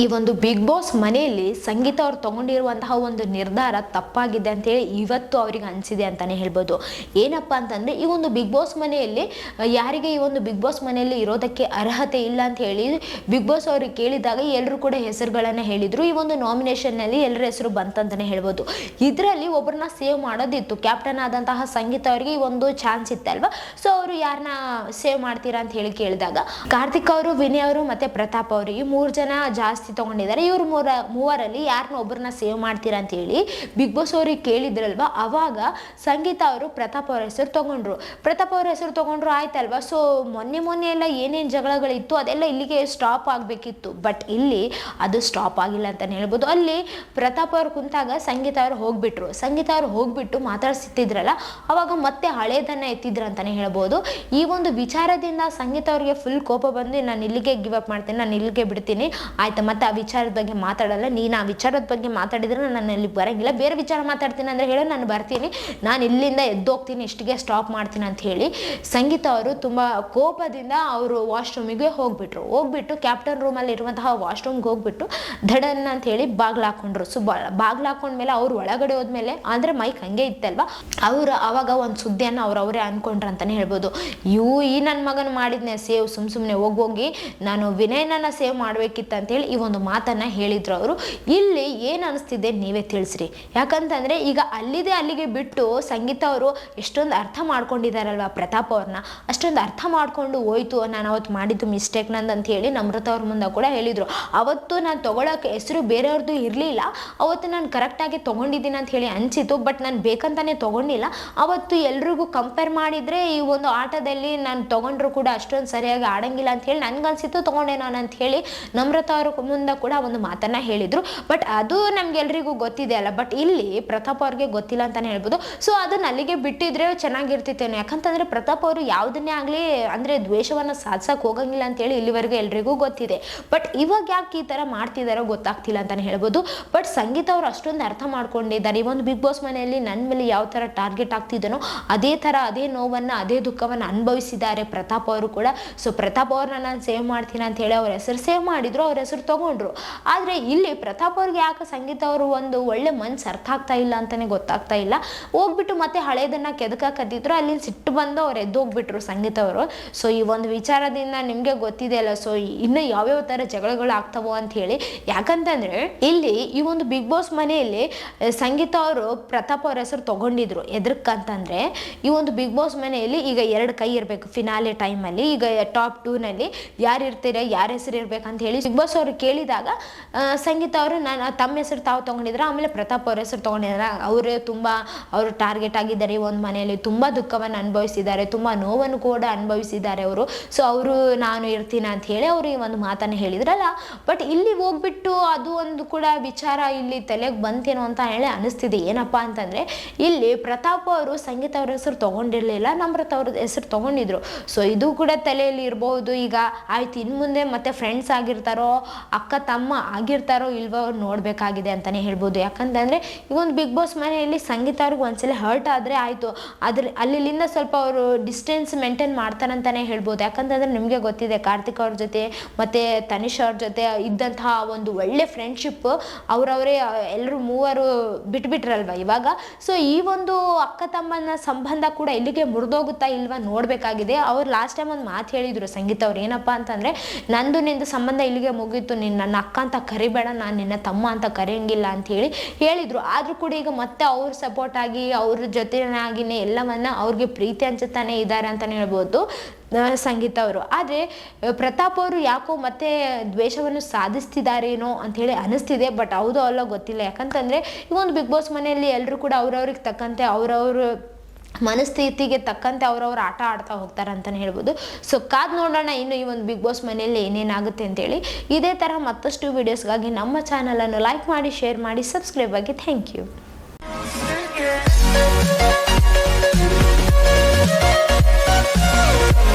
ಈ ಒಂದು big boss ಮನೆಯಲ್ಲಿ ಸಂಗೀತ ಅವ್ರು ತಗೊಂಡಿರುವಂತಹ ಒಂದು ನಿರ್ಧಾರ ತಪ್ಪಾಗಿದೆ ಅಂತೇಳಿ ಇವತ್ತು ಅವ್ರಿಗೆ ಅನಿಸಿದೆ ಅಂತಾನೆ ಹೇಳ್ಬೋದು. ಏನಪ್ಪ ಅಂತಂದರೆ ಈ ಒಂದು ಬಿಗ್ ಬಾಸ್ ಮನೆಯಲ್ಲಿ ಯಾರಿಗೆ ಈ ಒಂದು ಬಿಗ್ ಬಾಸ್ ಮನೆಯಲ್ಲಿ ಇರೋದಕ್ಕೆ ಅರ್ಹತೆ ಇಲ್ಲ ಅಂತ ಹೇಳಿ ಬಿಗ್ ಬಾಸ್ ಅವ್ರಿಗೆ ಕೇಳಿದಾಗ ಎಲ್ಲರೂ ಕೂಡ ಹೆಸರುಗಳನ್ನು ಹೇಳಿದರು. ಈ ಒಂದು ನಾಮಿನೇಷನ್ನಲ್ಲಿ ಎಲ್ಲರ ಹೆಸರು ಬಂತಂತಲೇ ಹೇಳ್ಬೋದು. ಇದರಲ್ಲಿ ಒಬ್ಬರನ್ನ ಸೇವ್ ಮಾಡೋದಿತ್ತು. ಕ್ಯಾಪ್ಟನ್ ಆದಂತಹ ಸಂಗೀತ ಅವರಿಗೆ ಈ ಒಂದು ಚಾನ್ಸ್ ಇತ್ತಲ್ವ. ಸೊ ಅವರು ಯಾರನ್ನ ಸೇವ್ ಮಾಡ್ತೀರಾ ಅಂತ ಹೇಳಿ ಕೇಳಿದಾಗ ಕಾರ್ತಿಕ್ ಅವರು, ವಿನಯ್ ಅವರು ಮತ್ತು ಪ್ರತಾಪ್ ಅವರು ಈ 3 ಜನ ಜಾಸ್ತಿ ತಗೊಂಡಿದ್ದಾರೆ. ಇವರು ಮೂವರಲ್ಲಿ ಯಾರನ್ನ ಒಬ್ಬರನ್ನ ಸೇವ್ ಮಾಡ್ತೀರಾ ಅಂತ ಹೇಳಿ ಬಿಗ್ ಬಾಸ್ ಅವ್ರಿಗೆ ಕೇಳಿದ್ರಲ್ವ. ಅವಾಗ ಸಂಗೀತ ಅವರು ಪ್ರತಾಪ್ ಅವ್ರ ಹೆಸರು ತಗೊಂಡ್ರು. ಆಯ್ತಲ್ವಾ. ಸೊ ಮೊನ್ನೆ ಎಲ್ಲ ಏನೇನು ಜಗಳಗಳಿತ್ತು ಅದೆಲ್ಲ ಇಲ್ಲಿಗೆ ಸ್ಟಾಪ್ ಆಗಬೇಕಿತ್ತು. ಬಟ್ ಇಲ್ಲಿ ಅದು ಸ್ಟಾಪ್ ಆಗಿಲ್ಲ ಅಂತಲೇ ಹೇಳ್ಬೋದು. ಅಲ್ಲಿ ಪ್ರತಾಪ್ ಅವ್ರು ಕುಂತಾಗ ಸಂಗೀತ ಅವರು ಹೋಗ್ಬಿಟ್ಟು ಮಾತಾಡ್ಸಿತ್ತಿದ್ರಲ್ಲ, ಅವಾಗ ಮತ್ತೆ ಹಳೇದನ್ನ ಎತ್ತಿದ್ರು ಅಂತಲೇ ಹೇಳ್ಬೋದು. ಈ ಒಂದು ವಿಚಾರದಿಂದ ಸಂಗೀತ ಅವ್ರಿಗೆ ಫುಲ್ ಕೋಪ ಬಂದು ನಾನು ಇಲ್ಲಿಗೆ ಗಿವ್ ಅಪ್ ಮಾಡ್ತೀನಿ, ನಾನು ಇಲ್ಲಿಗೆ ಬಿಡ್ತೀನಿ, ಆಯ್ತಾ, ಮತ್ತೆ ಆ ವಿಚಾರದ ಬಗ್ಗೆ ಮಾತಾಡಲ್ಲ, ನೀನು ಆ ವಿಚಾರದ ಬಗ್ಗೆ ಮಾತಾಡಿದ್ರೆ ನಾನು ಇಲ್ಲಿ ಬರೋಂಗಿಲ್ಲ, ಬೇರೆ ವಿಚಾರ ಮಾತಾಡ್ತೀನಿ ಅಂದರೆ ಹೇಳೋ ನಾನು ಬರ್ತೀನಿ, ನಾನು ಇಲ್ಲಿಂದ ಎದ್ದೋಗ್ತೀನಿ, ಇಷ್ಟಿಗೆ ಸ್ಟಾಪ್ ಮಾಡ್ತೀನಿ ಅಂತ ಹೇಳಿ ಸಂಗೀತ ಅವರು ತುಂಬ ಕೋಪದಿಂದ ಅವರು ವಾಶ್ರೂಮಿಗೆ ಹೋಗ್ಬಿಟ್ಟು ಕ್ಯಾಪ್ಟನ್ ರೂಮಲ್ಲಿ ಇರುವಂತಹ ವಾಶ್ರೂಮ್ಗೆ ಹೋಗ್ಬಿಟ್ಟು ಧಡನ್ ಅಂತ ಹೇಳಿ ಬಾಗ್ಲು ಹಾಕೊಂಡ್ರು. ಸೊ ಬಾಗ್ಲು ಹಾಕೊಂಡ್ಮೇಲೆ ಅವ್ರು ಒಳಗಡೆ ಹೋದ್ಮೇಲೆ ಅಂದರೆ ಮೈಕ್ ಹಂಗೆ ಇತ್ತಲ್ವ, ಅವರು ಅವಾಗ ಒಂದು ಸುದ್ದಿಯನ್ನು ಅವರೇ ಅನ್ಕೊಂಡ್ರು ಅಂತಲೇ ಹೇಳ್ಬೋದು. ಈ ನನ್ನ ಮಗನ ಮಾಡಿದ್ನೆ ಸೇವ್, ಸುಮ್ಮನೆ ಹೋಗಿ ನಾನು ವಿನಯನನ್ನ ಸೇವ್ ಮಾಡಬೇಕಿತ್ತು ಅಂತೇಳಿ ಈ ಒಂದು ಮಾತನ್ನು ಹೇಳಿದ್ರು ಅವರು. ಇಲ್ಲಿ ಏನು ಅನಿಸ್ತಿದೆ ನೀವೇ ತಿಳಿಸ್ರಿ. ಯಾಕಂತಂದರೆ ಈಗ ಅಲ್ಲಿಗೆ ಬಿಟ್ಟು ಸಂಗೀತ ಅವರು ಎಷ್ಟೊಂದು ಅರ್ಥ ಮಾಡ್ಕೊಂಡಿದ್ದಾರಲ್ವ ಪ್ರತಾಪ್ ಅವ್ರನ್ನ, ಅಷ್ಟೊಂದು ಅರ್ಥ ಮಾಡ್ಕೊಂಡು ಹೋಯ್ತು, ನಾನು ಅವತ್ತು ಮಾಡಿದ್ದು ಮಿಸ್ಟೇಕ್ ನಂದು ಅಂತ ಹೇಳಿ ನಮ್ರತ ಅವ್ರ ಮುಂದೆ ಕೂಡ ಹೇಳಿದರು. ಅವತ್ತು ನಾನು ತೊಗೊಳಕ್ಕೆ ಹೆಸರು ಬೇರೆಯವ್ರದ್ದು ಇರಲಿಲ್ಲ, ಅವತ್ತು ನಾನು ಕರೆಕ್ಟಾಗಿ ತೊಗೊಂಡಿದ್ದೀನಿ ಅಂತ ಹೇಳಿ ಅನಿಸಿತು. ಬಟ್ ನಾನು ಬೇಕಂತಾನೆ ತೊಗೊಂಡಿಲ್ಲ. ಅವತ್ತು ಎಲ್ರಿಗೂ ಕಂಪೇರ್ ಮಾಡಿದರೆ ಈ ಒಂದು ಆಟದಲ್ಲಿ ನಾನು ತೊಗೊಂಡ್ರು ಕೂಡ ಅಷ್ಟೊಂದು ಸರಿಯಾಗಿ ಆಡಂಗಿಲ್ಲ ಅಂತ ಹೇಳಿ ನನಗನ್ಸಿತ್ತು, ತೊಗೊಂಡೆ ನಾನು ಅಂತ ಹೇಳಿ ನಮ್ರತ ಅವ್ರ ಮುಂದೆ ಕೂಡ ಒಂದು ಮಾತನ್ನು ಹೇಳಿದರು. ಬಟ್ ಅದು ನಮಗೆಲ್ರಿಗೂ ಗೊತ್ತಿದೆ ಅಲ್ಲ. ಬಟ್ ಇಲ್ಲಿ ಪ್ರತಾಪ್ ಅವ್ರಿಗೆ ಗೊತ್ತಿಲ್ಲ ಅಂತಲೇ ಹೇಳ್ಬೋದು. ಸೊ ಅದನ್ನ ಅಲ್ಲಿಗೆ ಬಿಟ್ಟಿದ್ರೆ ಚೆನ್ನಾಗಿರ್ತಿತ್ತೇನೋ. ಯಾಕಂತಂದರೆ ಪ್ರತಾಪ್ ಅವರು ಯಾವುದನ್ನೇ ಆಗಲಿ ಅಂದರೆ ದ್ವೇಷವನ್ನು ಸಾಧಿಸಕ್ಕೆ ಹೋಗಂಗಿಲ್ಲ ಅಂತೇಳಿ ಇಲ್ಲಿವರೆಗೂ ಎಲ್ರಿಗೂ ಗೊತ್ತಿದೆ. ಬಟ್ ಇವಾಗ ಯಾಕೆ ಈ ಥರ ಮಾಡ್ತಿದ್ದಾರೋ ಗೊತ್ತಾಗ್ತಿಲ್ಲ ಅಂತಲೇ ಹೇಳ್ಬೋದು. ಬಟ್ ಸಂಗೀತ ಅವರು ಅಷ್ಟೊಂದು ಅರ್ಥ ಮಾಡ್ಕೊಂಡಿದ್ದಾರೆ. ಈ ಒಂದು ಬಿಗ್ ಬಾಸ್ ಮನೆಯಲ್ಲಿ ನನ್ನ ಮೇಲೆ ಯಾವ ಥರ ಟಾರ್ಗೆಟ್ ಆಗ್ತಿದ್ದಾನೋ ಅದೇ ಥರ ಅದೇ ನೋವನ್ನು ಅದೇ ದುಃಖವನ್ನು ಅನುಭವಿಸಿದ್ದಾರೆ ಪ್ರತಾಪ್ ಅವರು ಕೂಡ. ಸೊ ಪ್ರತಾಪ್ ಅವ್ರನ್ನ ನಾನು ಸೇವ್ ಮಾಡ್ತೀನಿ ಅಂತ ಹೇಳಿ ಅವ್ರ ಹೆಸರು ಸೇವ್ ಮಾಡಿದ್ರು, ಅವ್ರ ಹೆಸರು ತೊಗೊಂಡ್ರು. ಆದರೆ ಇಲ್ಲಿ ಪ್ರತಾಪ್ ಅವ್ರಿಗೆ ಯಾಕೆ ಸಂಗೀತ ಅವರು ಒಂದು ಒಳ್ಳೆ ಮನ್ಸು ಅರ್ಥ ಆಗ್ತಾ ಇಲ್ಲ ಅಂತಲೇ ಗೊತ್ತಾಗ್ತಾ ಇಲ್ಲ. ಹೋಗ್ಬಿಟ್ಟು ಮತ್ತೆ ಹಳೇದನ್ನು ಕೆದಕತ್ತಿದ್ರು, ಅಲ್ಲಿ ಸಿಟ್ಟು ಬಂದು ಅವ್ರು ಎದ್ದೋಗ್ಬಿಟ್ರು ಸಂಗೀತ ಅವರು. ಸೊ ಈ ಒಂದು ವಿಚಾರದಿಂದ ನಿಮಗೆ ಗೊತ್ತಿದೆ ಅಲ್ಲ, ಸೊ ಇನ್ನು ಯಾವ್ಯಾವ ಥರ ಜಗಳಗಳು ಆಗ್ತಾವೋ ಅಂತ ಹೇಳಿ. ಯಾಕಂತಂದರೆ ಇಲ್ಲಿ ಈ ಒಂದು ಬಿಗ್ ಬಾಸ್ ಮನೆಯಲ್ಲಿ ಸಂಗೀತ ಅವರು ಪ್ರತಾಪ್ ಅವ್ರ ಹೆಸರು ತೊಗೊಂಡಿದ್ರು. ಎದಕ್ಕಂತಂದರೆ ಈ ಒಂದು ಬಿಗ್ ಬಾಸ್ ಮನೆಯಲ್ಲಿ ಈಗ 2 ಕೈ ಇರಬೇಕು ಫಿನಾಲೆ ಟೈಮಲ್ಲಿ. ಈಗ ಟಾಪ್ 2ನಲ್ಲಿ ಯಾರು ಇರ್ತೀರ, ಯಾರ ಹೆಸರು ಇರ್ಬೇಕಂತ ಹೇಳಿ ಬಿಗ್ ಬಾಸ್ ಅವರು ಕೇಳಿದಾಗ ಸಂಗೀತ ಅವರು ತಮ್ಮ ಹೆಸರು ತಾವು ತೊಗೊಂಡಿದ್ರು, ಆಮೇಲೆ ಪ್ರತಾಪ್ ಅವ್ರ ಹೆಸರು ತೊಗೊಂಡಿದ್ದಾರೆ. ಅವರು ಟಾರ್ಗೆಟ್ ಆಗಿದ್ದಾರೆ. ಈ ಒಂದು ಮನೆಯಲ್ಲಿ ತುಂಬ ದುಃಖವನ್ನು ಅನುಭವಿಸಿದ್ದಾರೆ, ತುಂಬ ನೋವನ್ನು ಕೂಡ ಅನುಭವಿಸಿದ್ದಾರೆ ಅವರು. ಸೊ ಅವರು ನಾನು ಇರ್ತೀನಿ ಅಂತ ಹೇಳಿ ಅವರು ಈ ಒಂದು ಮಾತನ್ನು ಹೇಳಿದ್ರಲ್ಲ. ಬಟ್ ಇಲ್ಲಿ ಹೋಗ್ಬಿಟ್ಟು ಅದು ಒಂದು ಕೂಡ ವಿಚಾರ ಇಲ್ಲಿ ತಲೆಗೆ ಬಂತೇನೋ ಅಂತ ಹೇಳಿ ಅನಿಸ್ತಿದೆ. ಏನಪ್ಪ ಅಂತಂದರೆ ಇಲ್ಲಿ ಪ್ರತಾಪ್ ಅವರು ಸಂಗೀತ ಅವ್ರ ಹೆಸರು ತೊಗೊಂಡಿರಲಿಲ್ಲ, ನಮ್ರತ ಅವ್ರ ಹೆಸರು ತೊಗೊಂಡಿದ್ರು. ಸೊ ಇದು ಕೂಡ ತಲೆಯಲ್ಲಿ ಇರಬಹುದು. ಈಗ ಆಯ್ತು, ಇನ್ನು ಮುಂದೆ ಮತ್ತೆ ಫ್ರೆಂಡ್ಸ್ ಆಗಿರ್ತಾರೋ, ಅಕ್ಕ ತಮ್ಮ ಆಗಿರ್ತಾರೋ ಇಲ್ವೋ ನೋಡಬೇಕಾಗಿದೆ ಅಂತಲೇ ಹೇಳ್ಬೋದು. ಯಾಕಂತಂದರೆ ಈ ಒಂದು ಬಿಗ್ ಬಾಸ್ ಮನೆಯಲ್ಲಿ ಸಂಗೀತ ಅವ್ರಿಗೆ ಒಂದ್ಸಲ ಹರ್ಟ್ ಆದರೆ ಆಯಿತು, ಅಲ್ಲಿಂದ ಸ್ವಲ್ಪ ಅವರು ಡಿಸ್ಟೆನ್ಸ್ ಮೇಂಟೈನ್ ಮಾಡ್ತಾರಂತಲೇ ಹೇಳ್ಬೋದು. ಯಾಕಂತಂದರೆ ನಿಮಗೆ ಗೊತ್ತಿದೆ ಕಾರ್ತಿಕ್ ಅವ್ರ ಜೊತೆ ಮತ್ತು ತನಿಷ್ ಅವ್ರ ಜೊತೆ ಇದ್ದಂತಹ ಒಂದು ಒಳ್ಳೆ ಫ್ರೆಂಡ್ಶಿಪ್ ಅವರವರೇ ಎಲ್ಲರೂ ಮೂವರು ಬಿಟ್ಬಿಟ್ರಲ್ವ ಇವಾಗ. ಸೊ ಈ ಒಂದು ಅಕ್ಕ ತಮ್ಮನ ಸಂಬಂಧ ಕೂಡ ಇಲ್ಲಿಗೆ ಮುರಿದೋಗುತ್ತಾ ಇಲ್ವಾ ನೋಡಬೇಕಾಗಿದೆ. ಅವ್ರು ಲಾಸ್ಟ್ ಟೈಮ್ ಒಂದು ಮಾತು ಹೇಳಿದರು ಸಂಗೀತ ಅವ್ರು. ಏನಪ್ಪ ಅಂತಂದರೆ ನಂದು ನಿಂದು ಸಂಬಂಧ ಇಲ್ಲಿಗೆ ಮುಗೀತು, ನೀನು ನನ್ನ ಅಕ್ಕ ಅಂತ ಕರಿಬೇಡ, ನಾನು ನಿನ್ನ ತಮ್ಮ ಅಂತ ಕರೆಯಂಗಿಲ್ಲ ಅಂತ ಹೇಳಿದರು. ಆದರೂ ಕೂಡ ಈಗ ಮತ್ತೆ ಅವ್ರ ಸಪೋರ್ಟ್ ಆಗಿ ಅವ್ರ ಜೊತೆನಾಗಿನೇ ಎಲ್ಲವನ್ನ ಅವ್ರಿಗೆ ಪ್ರೀತಿ ಹಂಚುತ್ತಾನೆ ಇದ್ದಾರೆ ಅಂತಲೇ ಹೇಳ್ಬೋದು ಸಂಗೀತ ಅವರು. ಆದರೆ ಪ್ರತಾಪ್ ಅವರು ಯಾಕೋ ಮತ್ತೆ ದ್ವೇಷವನ್ನು ಸಾಧಿಸ್ತಿದ್ದಾರೇನೋ ಅಂಥೇಳಿ ಅನಿಸ್ತಿದೆ. ಬಟ್ ಹೌದು ಅಲ್ಲ ಗೊತ್ತಿಲ್ಲ. ಯಾಕಂತಂದರೆ ಈ ಒಂದು ಬಿಗ್ ಬಾಸ್ ಮನೆಯಲ್ಲಿ ಎಲ್ಲರೂ ಕೂಡ ಅವ್ರವ್ರಿಗೆ ತಕ್ಕಂತೆ ಅವ್ರವ್ರ ಮನಸ್ಥಿತಿಗೆ ತಕ್ಕಂತೆ ಅವ್ರವ್ರ ಆಟ ಆಡ್ತಾ ಹೋಗ್ತಾರೆ ಅಂತಲೇ ಹೇಳ್ಬೋದು. ಸೊ ಕಾದು ನೋಡೋಣ ಇನ್ನು ಈ ಒಂದು ಬಿಗ್ ಬಾಸ್ ಮನೆಯಲ್ಲಿ ಏನೇನಾಗುತ್ತೆ ಅಂತೇಳಿ. ಇದೇ ಥರ ಮತ್ತಷ್ಟು ವೀಡಿಯೋಸ್ಗಾಗಿ ನಮ್ಮ ಚಾನಲನ್ನು ಲೈಕ್ ಮಾಡಿ, ಶೇರ್ ಮಾಡಿ, ಸಬ್ಸ್ಕ್ರೈಬ್ ಆಗಿ. Thank you.